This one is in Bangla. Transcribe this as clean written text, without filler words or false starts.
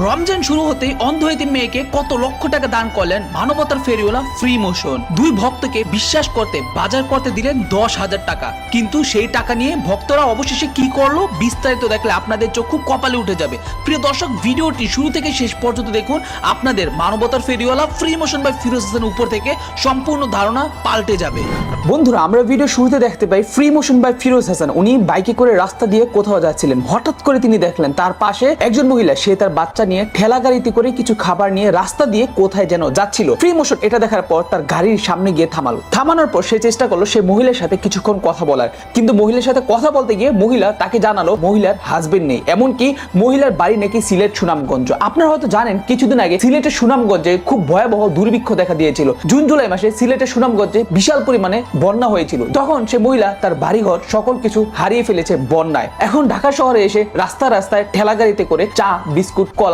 রমজান শুরু হতেই অন্ধ এতিম মেয়েকে কত লক্ষ টাকা দান করলেন মানবতার ফেরিওয়ালা ফ্রি মোশন। দুই ভক্তকে বিশ্বাস করতে বাজার করতে দিলেন 10,000 টাকা। কিন্তু সেই টাকা নিয়ে ভক্তরা অবশেষে কি করলো বিস্তারিত দেখলে আপনাদের চোখ খুব কপালে উঠে যাবে। প্রিয় দর্শক, ভিডিওটি শুরু থেকে শেষ পর্যন্ত দেখুন, আপনাদের মানবতার ফেরিওয়ালা ফ্রি মোশন বাই ফিরোজ হাসানের উপর থেকে সম্পূর্ণ ধারণা পাল্টে যাবে। বন্ধুরা, আমরা ভিডিও শুরুতে দেখতে পাই free motion by Feroz Hasan. উনি বাইকে করে রাস্তা দিয়ে কোথাও যাচ্ছিলেন। হঠাৎ করে তিনি দেখলেন তার পাশে একজন মহিলা, সে তার বাচ্চা নিয়ে ঠেলা গাড়িতে করে কিছু খাবার নিয়ে রাস্তা দিয়ে কোথায় যেন যাচ্ছিল। ফ্রি মোশন এটা দেখার পর তার গাড়ির সামনে গিয়ে থামানোর পর সে চেষ্টা করলো সে মহিলার সাথে কিছুক্ষণ কথা বলার, কিন্তু মহিলার সাথে কথা বলতে গিয়ে মহিলা তাকে জানালো মহিলার হাজবেন্ড নেই, এমনকি মহিলার বাড়ি নাকি সিলেট সুনামগঞ্জ। আপনারা হয়তো জানেন কিছুদিন আগে সিলেটের সুনামগঞ্জে খুব ভয়াবহ দুর্ভিক্ষ দেখা দিয়েছিল। জুন জুলাই মাসে সিলেটের সুনামগঞ্জে বিশাল পরিমাণে বন্যা হয়েছিল। তখন সে মহিলা তার বাড়িঘর সকল কিছু হারিয়ে ফেলেছে বন্যায়। এখন ঢাকা শহরে এসে রাস্তায় ঠেলা গাড়িতে করে চা, বিস্কুট, কলা